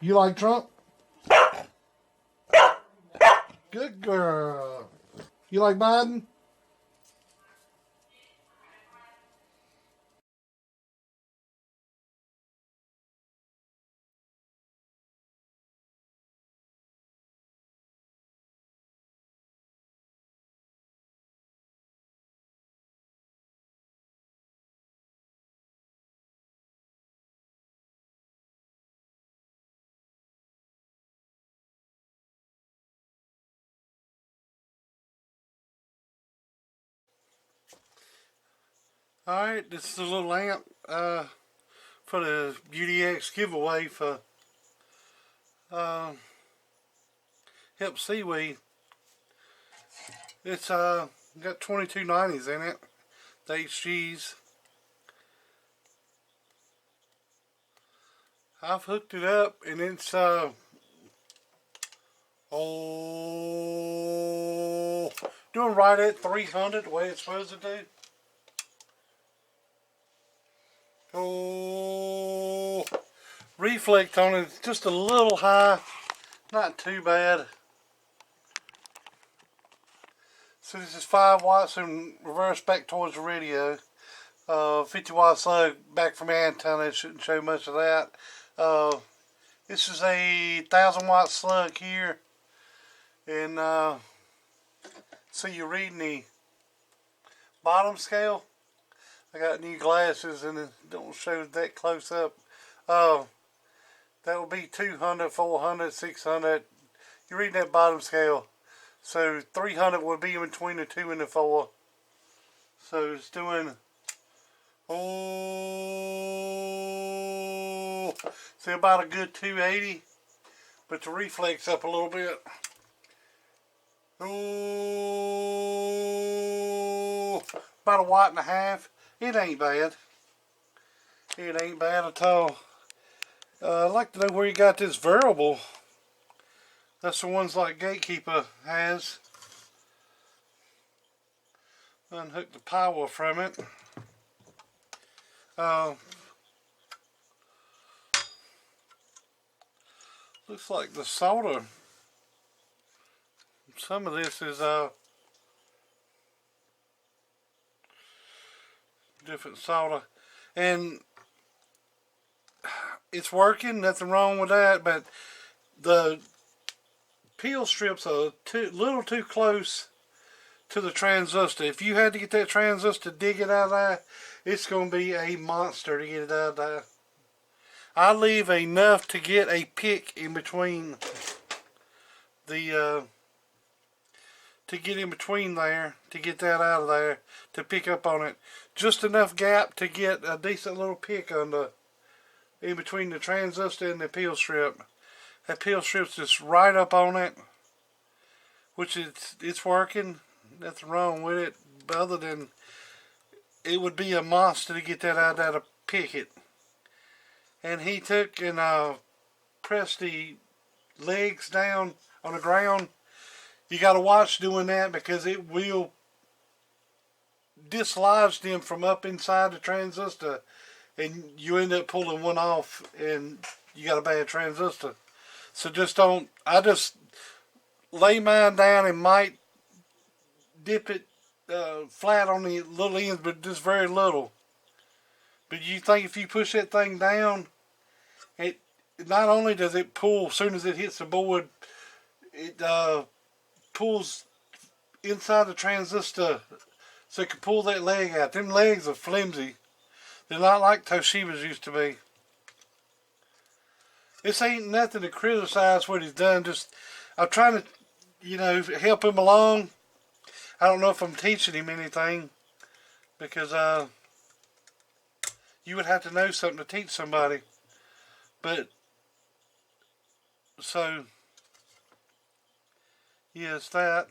You like Trump? Good girl. You like Biden? Alright, this is a little lamp for the UDX giveaway for Help Seaweed. It's got 2290s in it, the HGs. I've hooked it up and it's doing right at 300 the way it's supposed to do. Reflect on it just a little high, not too bad. So this is 5 watts and reverse back towards the radio. 50 watt slug back from the antenna. It shouldn't show much of that. This is a 1000 watt slug here, and so you're reading the bottom scale. I got new glasses and it don't show that close up. That would be 200, 400, 600. You're reading that bottom scale. So 300 would be in between the 2 and the 4. So it's doing, see, about a good 280. But the reflex up a little bit. About 1.5 watts. It ain't bad. It ain't bad at all. I'd like to know where you got this variable. That's the ones like Gatekeeper has. Unhook the power from it. Looks like the solder. Some of this is different solder, and it's working. Nothing wrong with that, but the peel strips are a little too close to the transistor. If you had to get that transistor, dig it out of there, it's going to be a monster to get it out of there. I leave enough to get a pick in between the to get in between there, to get that out of there, to pick up on it. Just enough gap to get a decent little pick on the in between the transistor and the peel strip. That peel strip's just right up on it, which it's working. Nothing wrong with it, other than it would be a monster to get that out there to pick it. And he took and pressed the legs down on the ground. You got to watch doing that because it will dislodge them from up inside the transistor, and you end up pulling one off and you got a bad transistor. So just don't, I just lay mine down and might dip it flat on the little ends, but just very little. But you think if you push that thing down, it not only does it pull as soon as it hits the board, it pulls inside the transistor, so it can pull that leg out. Them legs are flimsy. They're not like Toshiba's used to be. This ain't nothing to criticize what he's done. Just I'm trying to, help him along. I don't know if I'm teaching him anything, because you would have to know something to teach somebody. But so yes, that.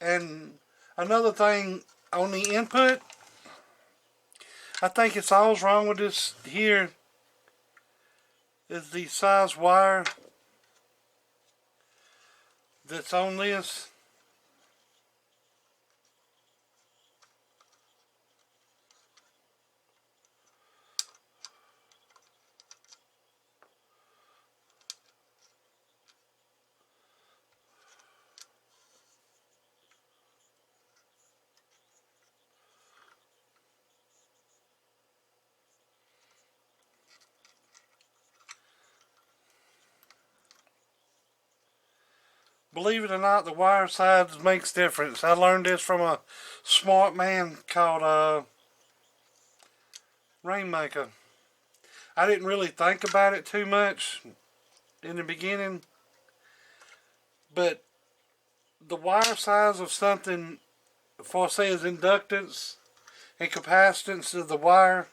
And another thing on the input, I think it's all's wrong with this here is the size wire. that's on this. Believe it or not, the wire size makes difference. I learned this from a smart man called Rainmaker. I didn't really think about it too much in the beginning, but the wire size of something, for say as inductance and capacitance of the wire,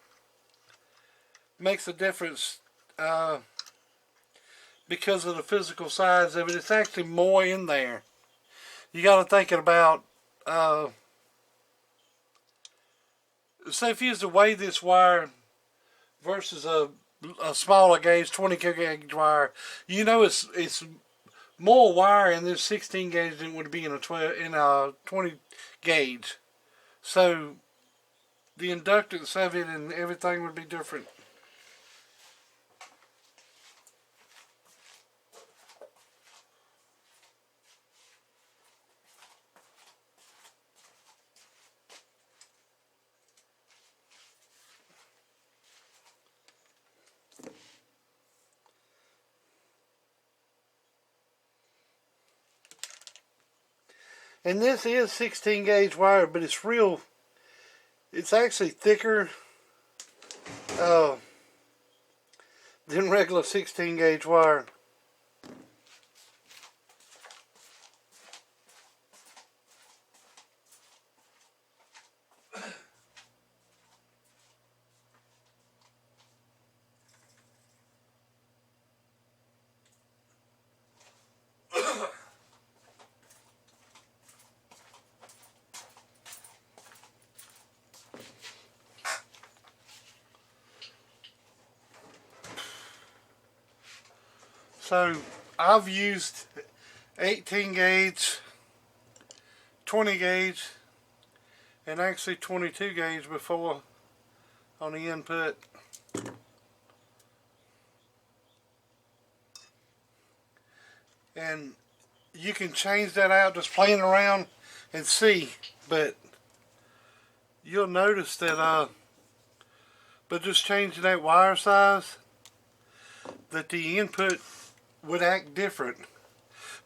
makes a difference because of the physical size of it. It's actually more in there. You got to think about, say if you was to weigh this wire versus a smaller gauge 20 gauge wire, you know it's more wire in this 16 gauge than would be in a 20 gauge. So the inductance of it and everything would be different. And this is 16 gauge wire, but it's actually thicker than regular 16 gauge wire. So I've used 18 gauge, 20 gauge, and actually 22 gauge before on the input. And you can change that out just playing around and see, but you'll notice that but just changing that wire size, that the input would act different.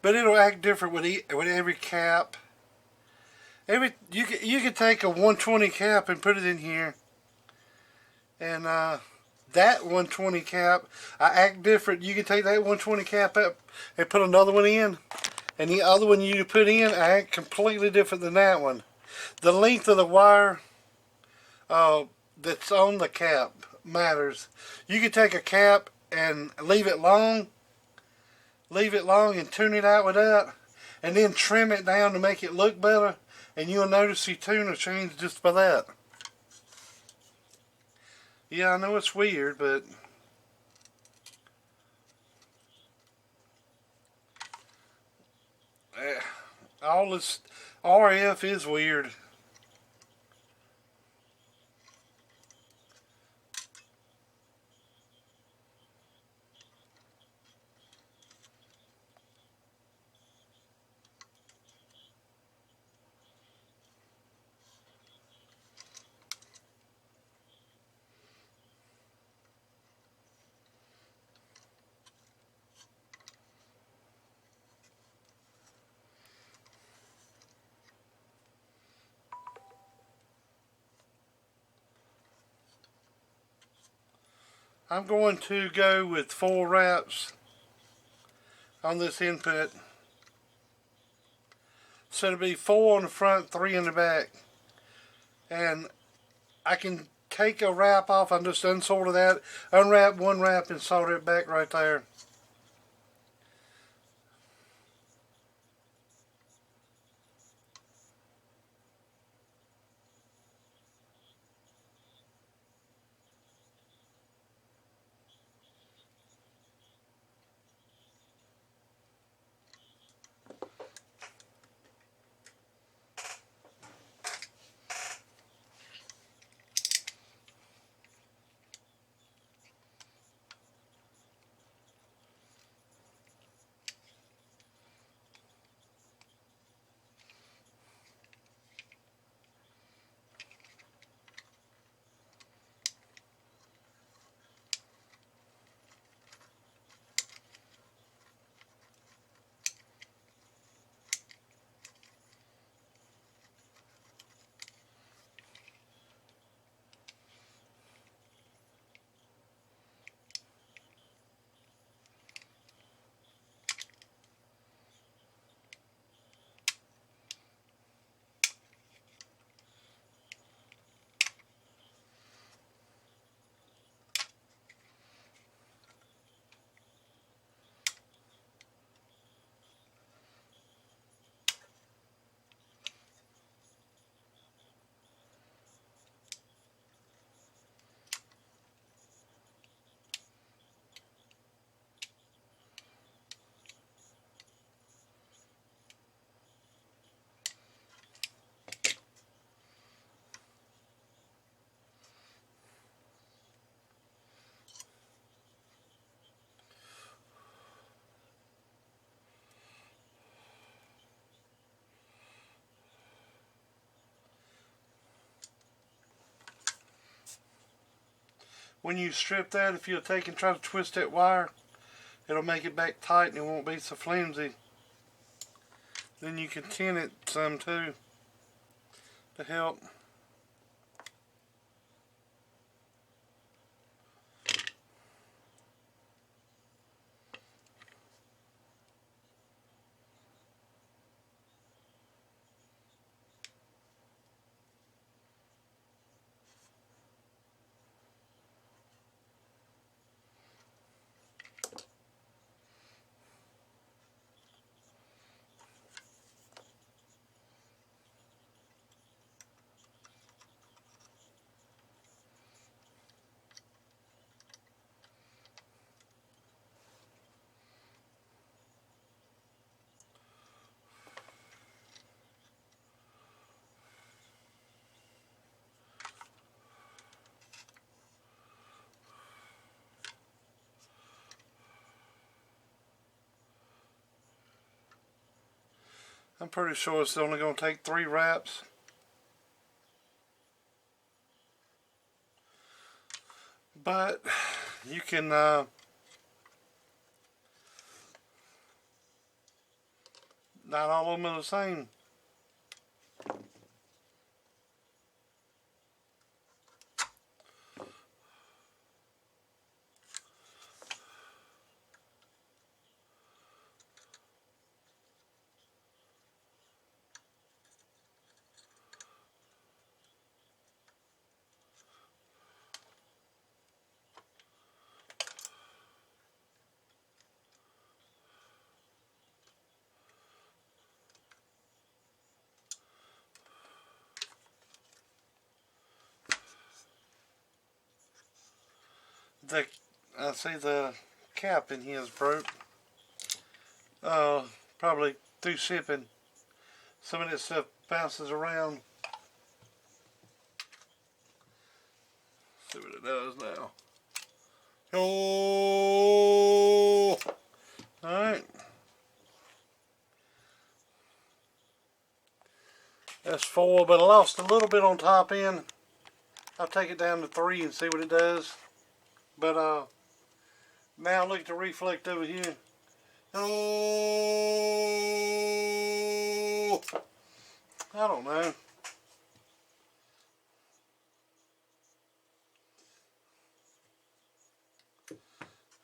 But it'll act different with every cap. You could take a 120 cap and put it in here, and that 120 cap I act different. You can take that 120 cap up and put another one in, and the other one you put in I act completely different than that one. The length of the wire that's on the cap matters. You could take a cap and leave it long and tune it out with that, and then trim it down to make it look better, and you'll notice your tune will change just by that. Yeah, I know it's weird, but all this RF is weird. I'm going to go with 4 wraps on this input. So it'll be 4 on the front, 3 in the back. And I can take a wrap off. I just unsorted that, unwrap one wrap and solder it back right there. when you strip that, if you'll take and try to twist that wire, it'll make it back tight and it won't be so flimsy. Then you can tin it some too to help. I'm pretty sure it's only going to take 3 wraps. But you can not all of them are the same. I see the cap in here is broke. Probably through shipping. Some of this stuff bounces around. See what it does now. Oh! Alright. That's 4, but I lost a little bit on top end. I'll take it down to 3 and see what it does. But now look at the reflect over here. Oh, I don't know.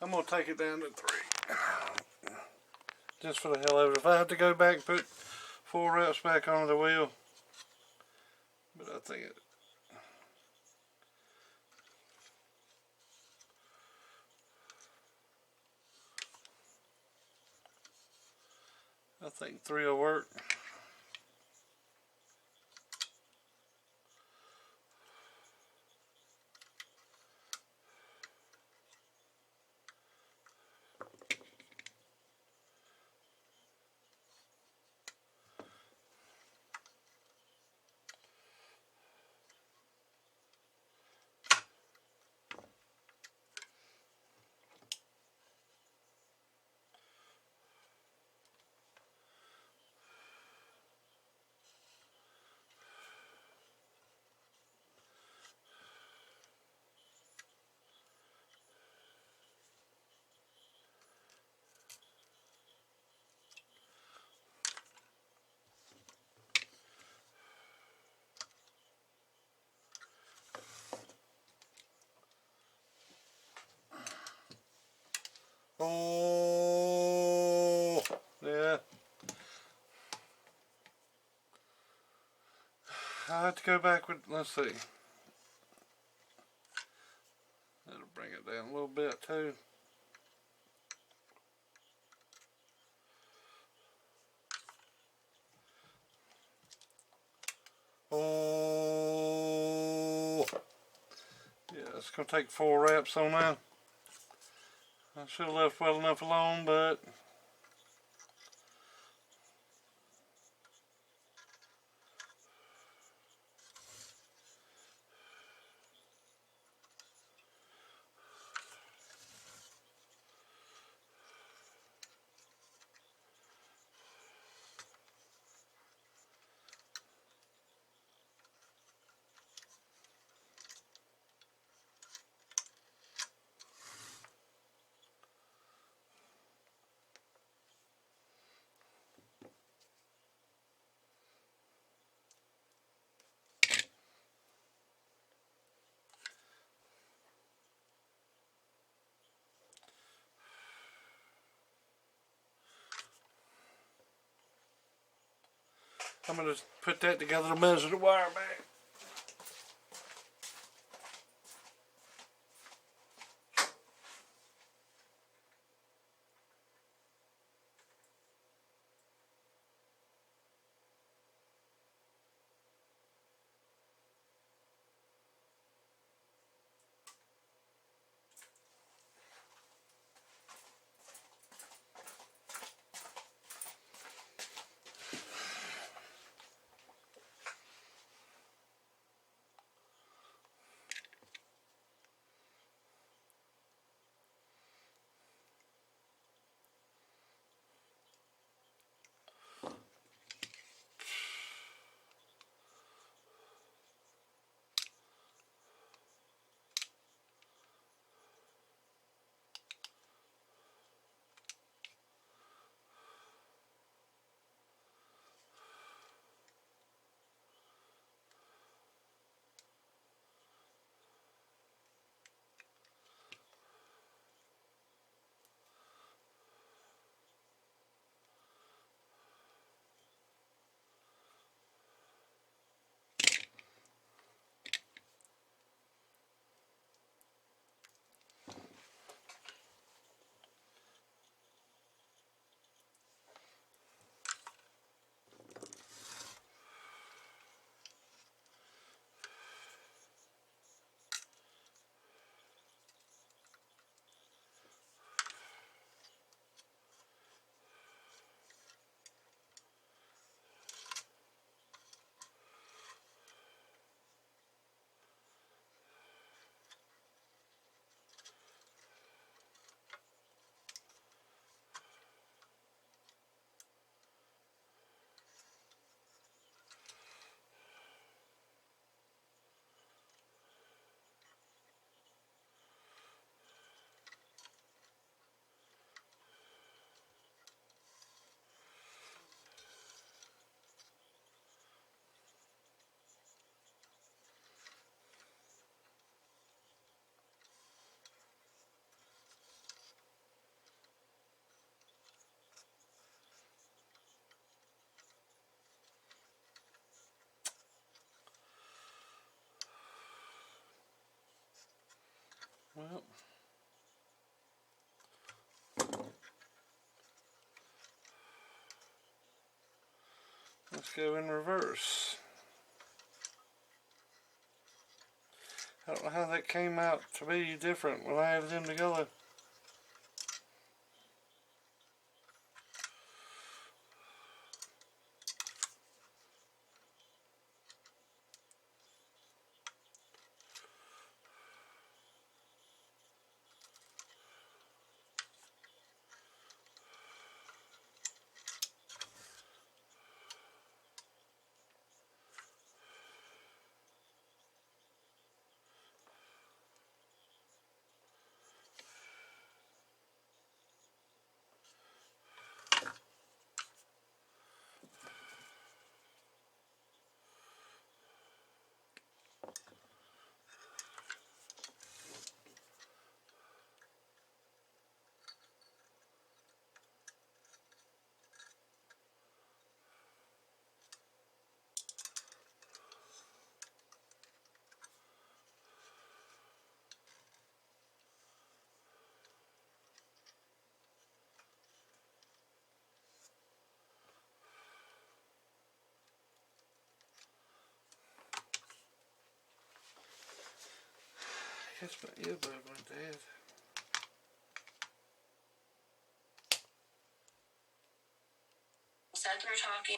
I'm going to take it down to 3. Just for the hell of it. If I have to go back and put 4 wraps back on the wheel. But I think it. I think 3 will work. Oh, yeah. I have to go back with, let's see. That'll bring it down a little bit too. Oh, yeah, it's going to take 4 wraps on that. I should have left well enough alone, but I'm going to put that together to measure the wire back. Well, let's go in reverse. I don't know how that came out to be different when I added them together. I guess my earbud went dead. Said we're talking.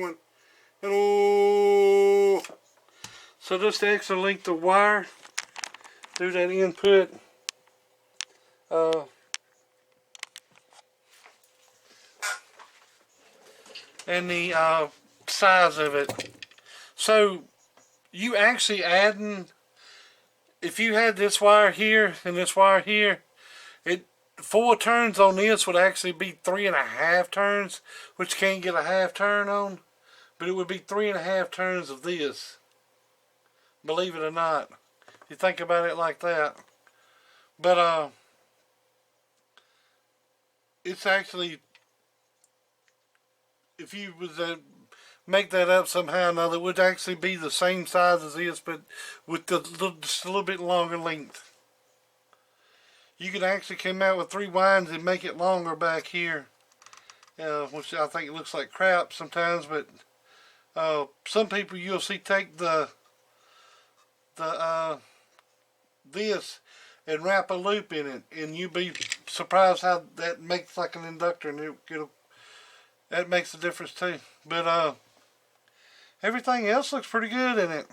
1. Hello. So just the extra length of wire through that input. And the size of it. So you actually adding, if you had this wire here and this wire here, it 4 turns on this would actually be 3.5 turns, which you can't get a half turn on, but it would be 3.5 turns of this, believe it or not, if you think about it like that. But it's actually, if you was make that up somehow or another, it would actually be the same size as this, but with just a little bit longer length. You could actually come out with 3 winds and make it longer back here, which I think it looks like crap sometimes, but some people you'll see take this and wrap a loop in it, and you'll be surprised how that makes like an inductor, and that makes a difference too. But everything else looks pretty good in it.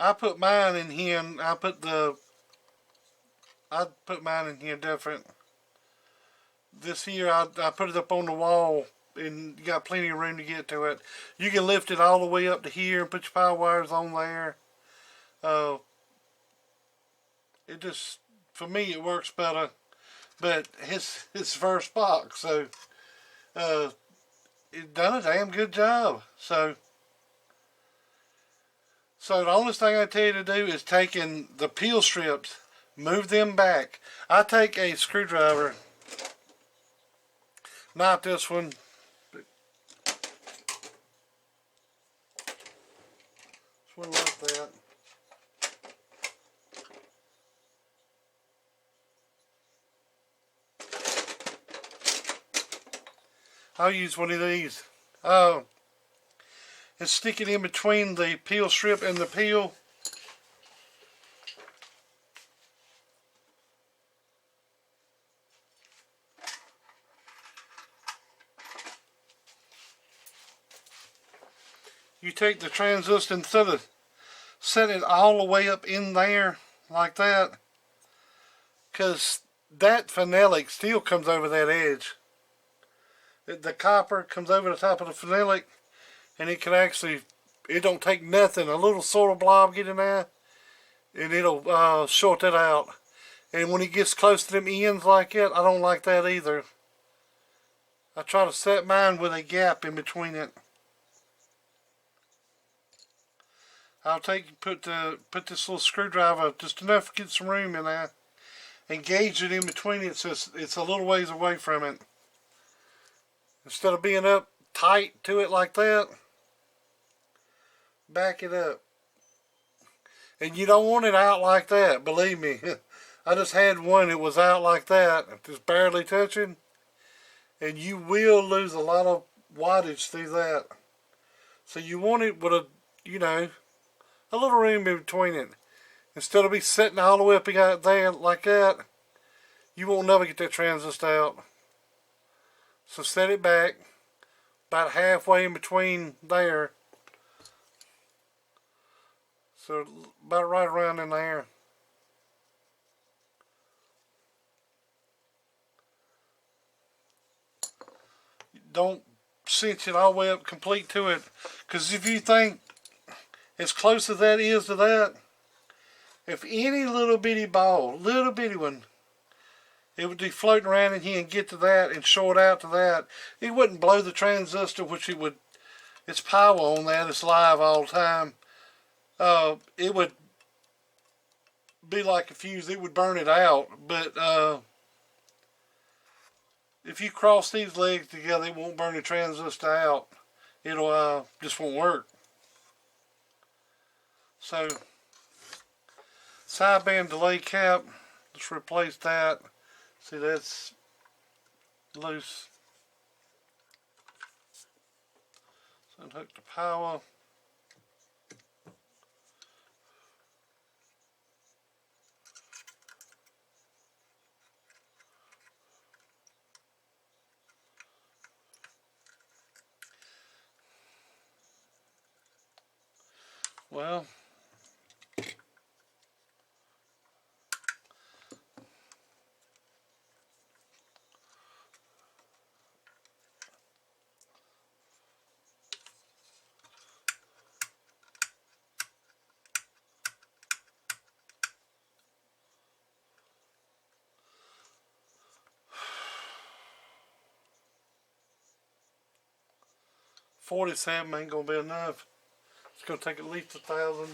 I put mine in here, and I put mine in here different. This here, I put it up on the wall, and you got plenty of room to get to it. You can lift it all the way up to here and put your power wires on there. It just, for me, it works better. But it's first box, so it done a damn good job. So the only thing I tell you to do is taking the peel strips, move them back. I take a screwdriver, not this one, but this one like that. I'll use one of these. and stick it in between the peel strip and the peel. You take the transistor, instead of setting it all the way up in there like that, because that phenolic still comes over that edge. The copper comes over the top of the phenolic, and it can actually, it don't take nothing, a little sort of blob get in there, and it'll short that out. And when it gets close to them ends like that, I don't like that either. I try to set mine with a gap in between it. I'll put this little screwdriver, just enough to get some room in there, and gauge it in between it so it's a little ways away from it. Instead of being up tight to it like that, back it up. And you don't want it out like that, believe me. I just had one, it was out like that, just barely touching, and you will lose a lot of wattage through that. So you want it with a, you know, a little room in between it. Instead of be sitting all the way up there like that, you won't never get that transistor out. So set it back about halfway in between there. So about right around in there. Don't cinch it all the way up complete to it, because if you think as close as that is to that, if any little bitty ball, little bitty one, it would be floating around in here and get to that and short out to that, it wouldn't blow the transistor, which it would, it's power on that, it's live all the time. It would be like a fuse, it would burn it out. But if you cross these legs together, it won't burn the transistor out. It'll just won't work. So sideband delay cap, let's replace that. See, that's loose. So unhook the power. Well, $47 ain't gonna be enough. It's gonna take at least 1,000.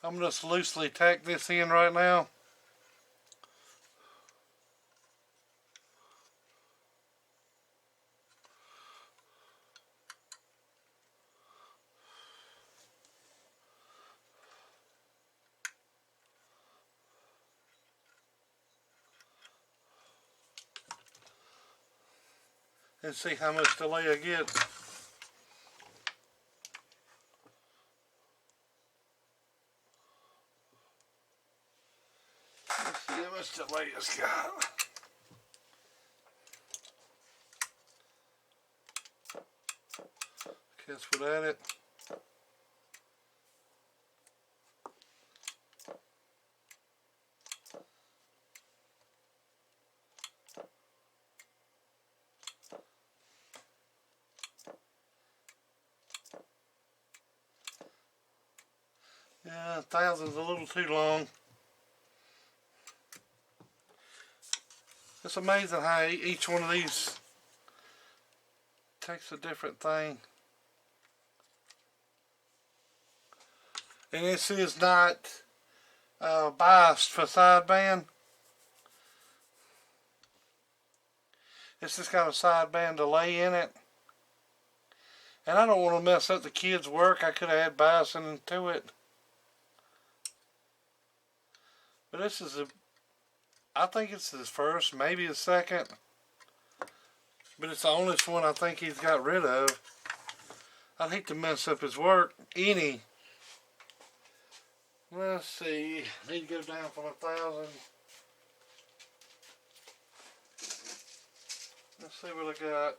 I'm just loosely tack this in right now. And see how much delay I get. Let's see how much delay it's got. Guess without it. Yeah, 1,000's a little too long. It's amazing how each one of these takes a different thing. And this is not biased for sideband. It's just got a sideband delay in it. And I don't want to mess up the kids' work. I could have had biasing to it. But this is I think it's his first, maybe his second. But it's the only one I think he's got rid of. I'd hate to mess up his work any. Let's see. Need to go down from 1,000. Let's see what I got.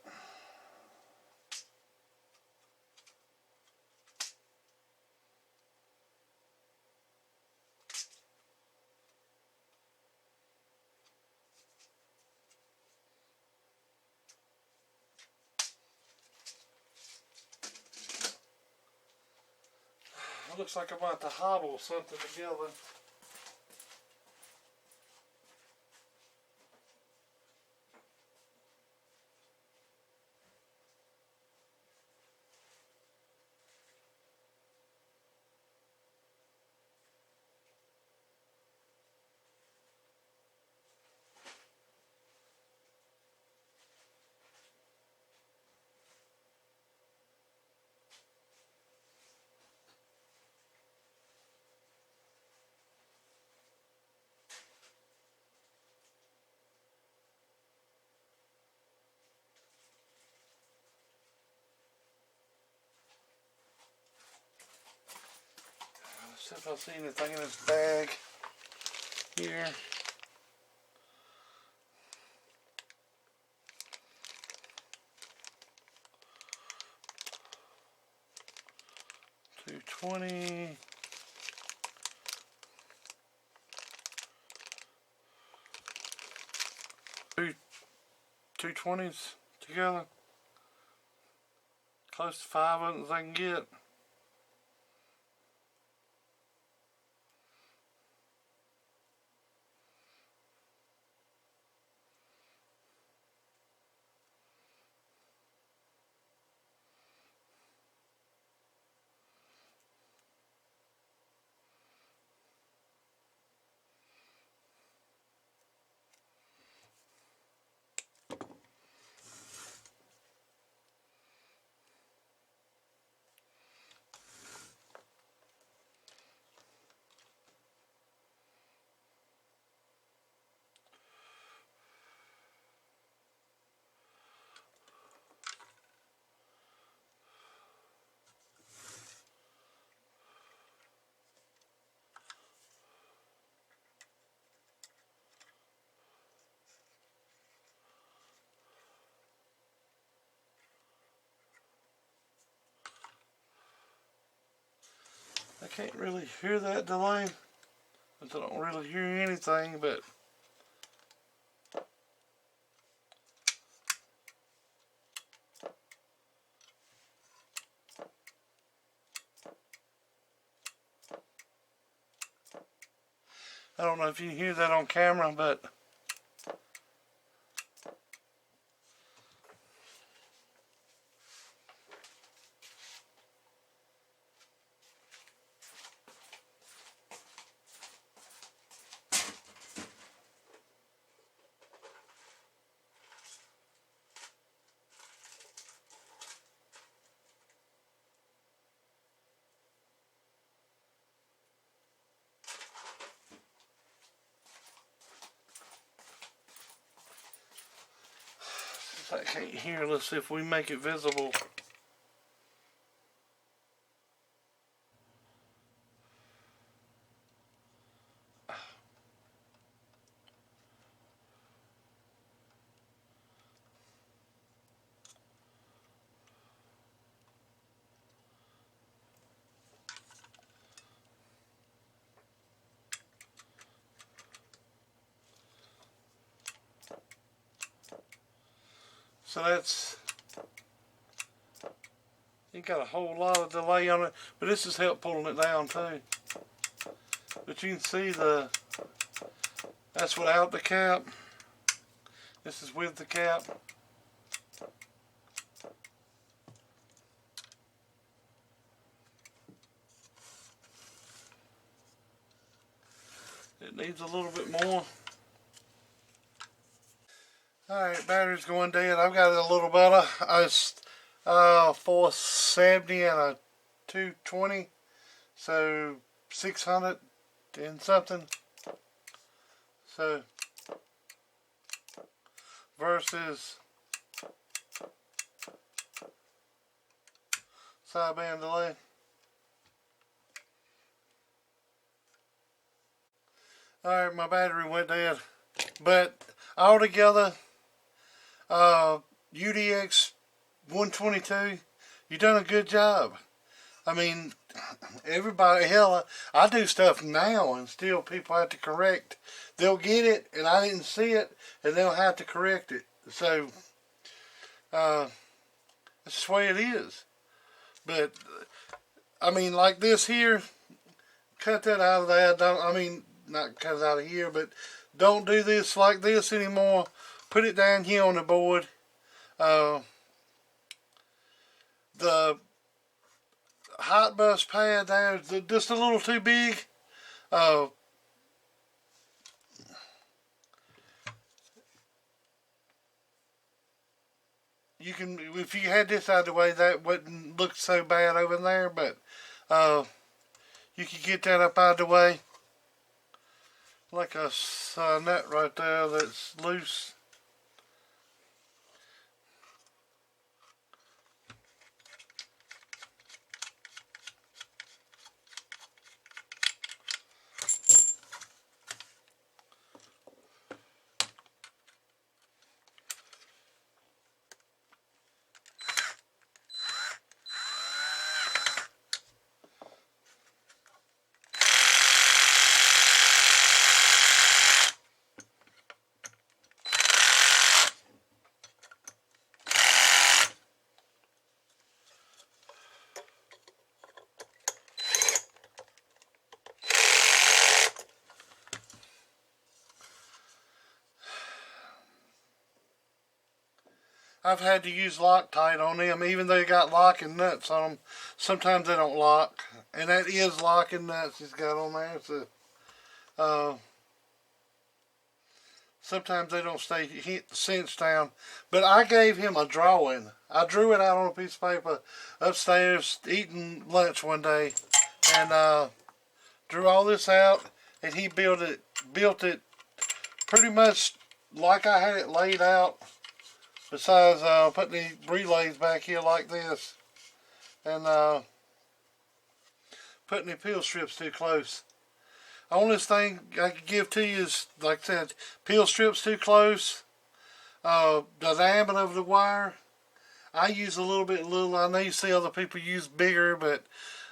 It looks like I'm about to hobble something together. Let's see if I see anything in this bag here. $2.20. Two 20s together. Close to 5 of them as I can get. I can't really hear that delay. I don't really hear anything, but I don't know if you can hear that on camera, but I can't hear. Let's see if we make it visible. So that's, you got a whole lot of delay on it, but this has helped pulling it down too. But you can see that's without the cap. This is with the cap. It needs a little bit more. Alright, battery's going dead. I've got it a little better. It's 470 and a 220. So 600 and something. So versus sideband delay. Alright, my battery went dead. But altogether, udx122, you done a good job. I mean, everybody, hell, I do stuff now and still people have to correct. They'll get it and I didn't see it and they'll have to correct it. So, that's the way it is. But, I mean, like this here, cut that out of that. Not cut it out of here, but don't do this like this anymore. Put it down here on the board. The hot bus pad there is just a little too big. You can, if you had this out of the way, that wouldn't look so bad over there, but you can get that up out of the way. Like a nut right there that's loose. I've had to use Loctite on them, even though they got locking nuts on them. Sometimes they don't lock, and that is locking nuts he's got on there. So, sometimes they don't stay cinched down. But I gave him a drawing. I drew it out on a piece of paper upstairs eating lunch one day, and drew all this out, and he built it pretty much like I had it laid out. Besides putting the relays back here like this, and putting the peel strips too close. Only thing I could give to you is, like I said, peel strips too close. The diameter of the wire, I use a little bit little. I know you see other people use bigger, but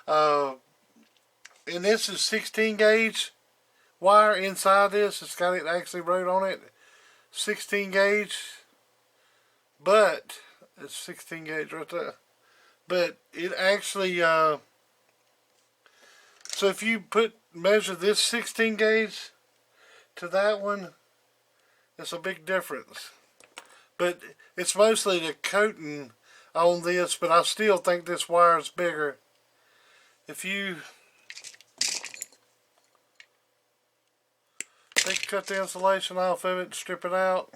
and this is 16 gauge wire inside this. It's got it actually wrote on it, 16 gauge. But it's 16 gauge right there. But it actually, so if you measure this 16 gauge to that one, it's a big difference. But it's mostly the coating on this, but I still think this wire is bigger. If you cut the insulation off of it and strip it out,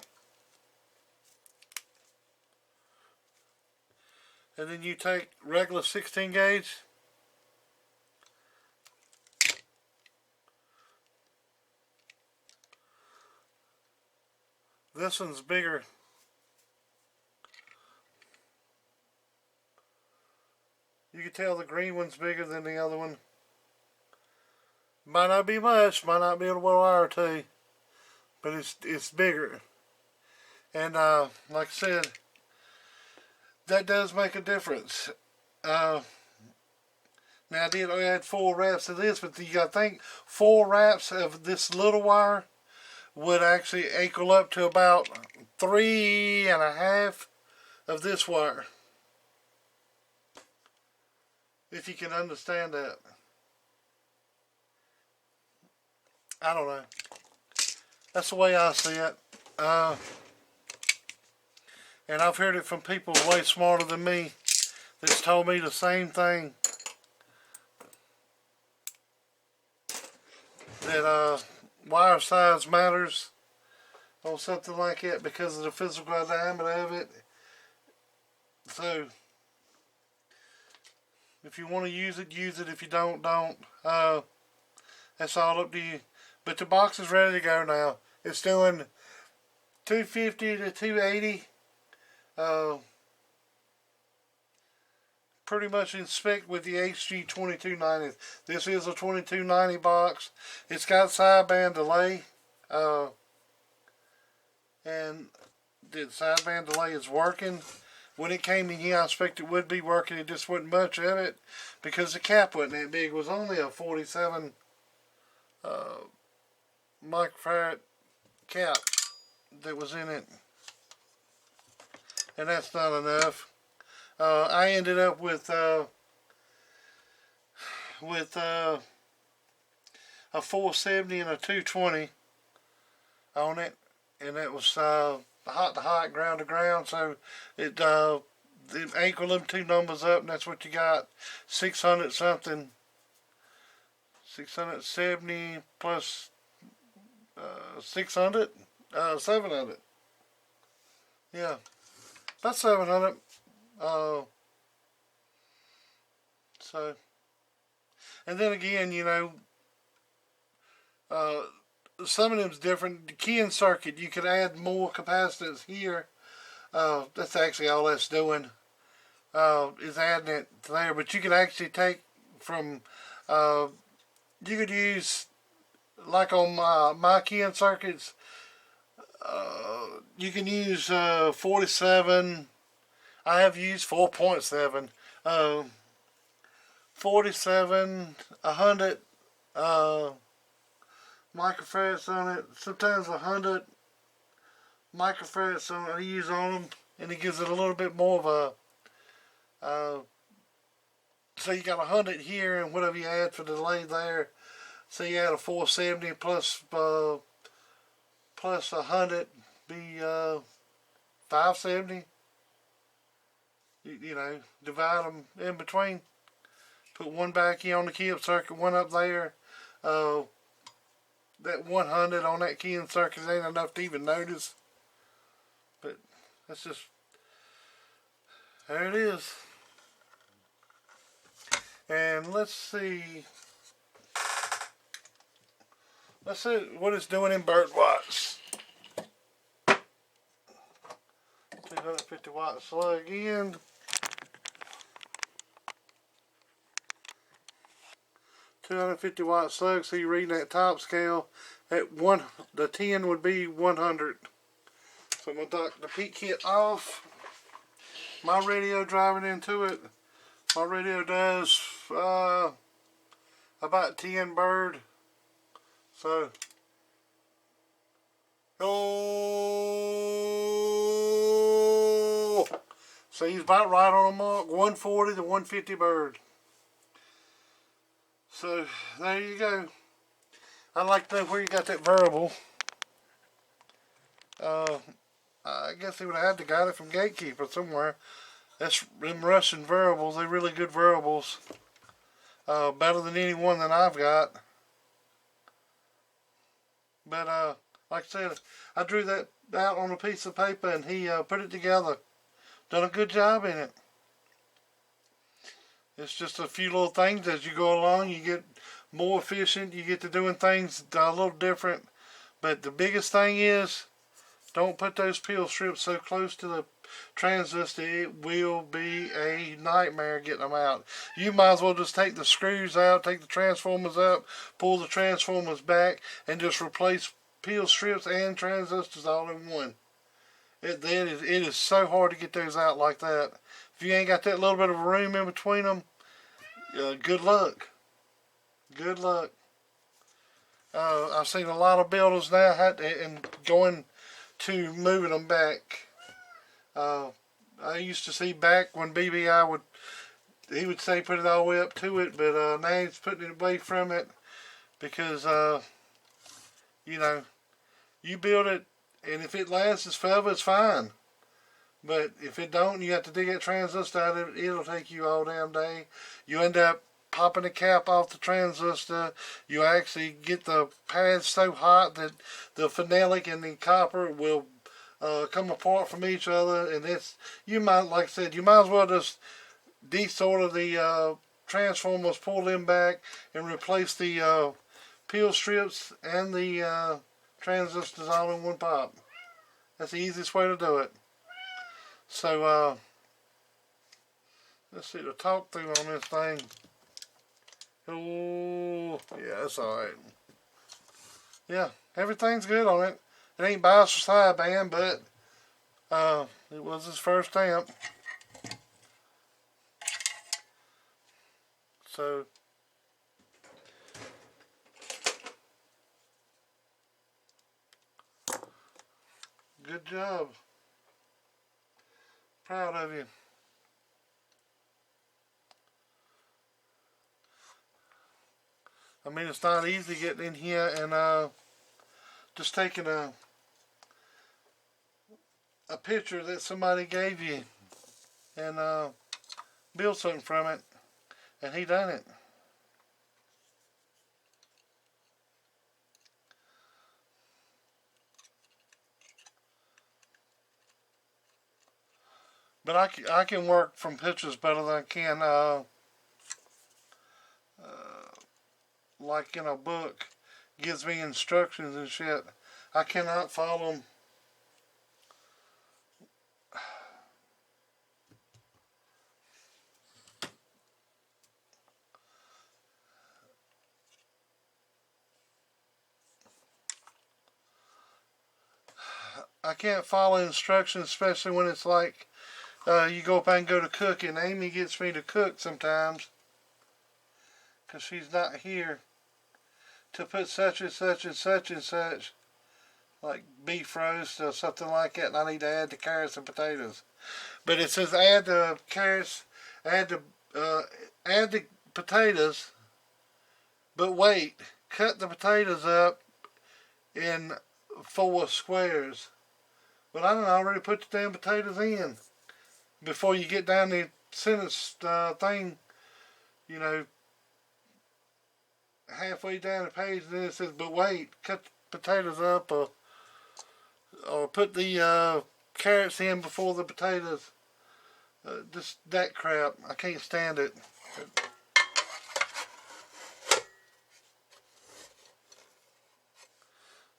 and then you take regular 16 gauge, this one's bigger. You can tell the green one's bigger than the other one. Might not be much, might not be a wire or two, but it's bigger. And like I said, that does make a difference. Now I did add 4 wraps of this, but you gotta think 4 wraps of this little wire would actually equal up to about 3.5 of this wire. If you can understand that. I don't know. That's the way I see it. And I've heard it from people way smarter than me that's told me the same thing. That wire size matters on something like that because of the physical diameter of it. So if you want to use it, use it. If you don't, don't. That's all up to you. But the box is ready to go now. It's doing 250 to 280. Pretty much in spec with the HG2290. This is a 2290 box. It's got sideband delay. And the sideband delay is working. When it came in here, I expected it would be working. It just wasn't much of it because the cap wasn't that big. It was only a 47 microfarad cap that was in it, and that's not enough. I ended up with a 470 and a 220 on it, and that was hot to hot, ground to ground. So it equal them two numbers up, and that's what you got. 600 something, 670 plus 600, 700. Yeah, about 700. So, and then again, you know, some of them's different. The keying circuit, you could add more capacitance here. That's actually all that's doing, is adding it to there. But you could actually take from, you could use, like on my keying circuits, you can use 47. I have used 4.7, 47, 100 microfarads on it. Sometimes 100 microfarads on it. I use on them, and it gives it a little bit more of a. So you got 100 here, and whatever you add for the delay there. So you add a 470 plus 100 be 570. You know, divide them in between. Put one back here on the key up circuit, one up there. That 100 on that keying circuit ain't enough to even notice. But that's just, there it is. And let's see what it's doing in bird watts. 250 watt slug in. 250 watt slug, so you're reading that top scale. At the 10 would be 100. So I'm going to knock the peak kit off. My radio driving into it. My radio does about 10 bird. So, oh, so he's about right on the mark. 140 to 150 bird. So there you go. I'd like to know where you got that variable. I guess he would have had to got it from Gatekeeper somewhere. That's them Russian variables. They're really good variables. Better than any one that I've got. But like I said, I drew that out on a piece of paper, and he put it together. Done a good job in it. It's just a few little things as you go along. You get more efficient. You get to doing things a little different. But the biggest thing is, don't put those peel strips so close to the transistor. It will be a nightmare getting them out. You might as well just take the screws out, take the transformers up, pull the transformers back, and just replace peel strips and transistors all in one. It is so hard to get those out like that. If you ain't got that little bit of room in between them, good luck. Good luck. I've seen a lot of builders now and going to moving them back. I used to see back when BBI he would say put it all the way up to it, but now he's putting it away from it because you know, you build it, and if it lasts forever, it's fine. But if it don't, you have to dig that transistor out of it. It'll take you all damn day. You end up popping the cap off the transistor, you actually get the pads so hot that the phenolic and the copper will come apart from each other, and you might, like I said, you might as well just desolder the transformers, pull them back, and replace the peel strips and the transistors all in one pop. That's the easiest way to do it. So let's see the talk through on this thing. Oh, yeah, that's alright. Yeah, everything's good on it. It ain't biased for sideband, but it was his first stamp. So good job. Proud of you. I mean, it's not easy getting in here and just taking a picture that somebody gave you and build something from it, and he done it. But I can work from pictures better than I can like in a book gives me instructions and shit. I cannot follow them. I can't follow instructions, especially when it's like you go up and go to cooking. Amy gets me to cook sometimes because she's not here to put such and such and such and such, like beef roast or something like that, and I need to add the carrots and potatoes. But it says add the carrots, add the potatoes, but wait, cut the potatoes up in 4 squares. But I done already put the damn potatoes in before you get down the sentence thing, you know, halfway down the page, and then it says, but wait, cut the potatoes up, or put the carrots in before the potatoes. Just that crap. I can't stand it.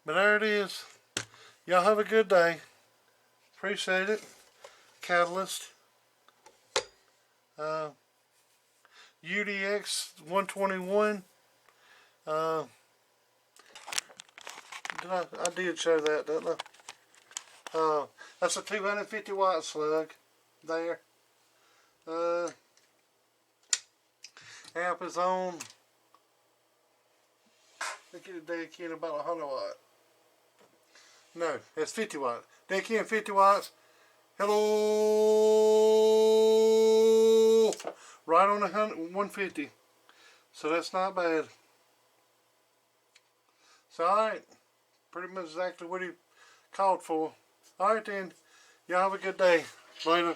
But there it is. Y'all have a good day. Appreciate it. Catalyst. udx122. I did show that, didn't I? That's a 250 watt slug there. Amp is on. I think it deck in about 100 watt. No, it's 50 watt. Deck in 50 watts. Hello! Right on the 150. So that's not bad. So alright. Pretty much exactly what he called for. Alright then. Y'all have a good day. Later.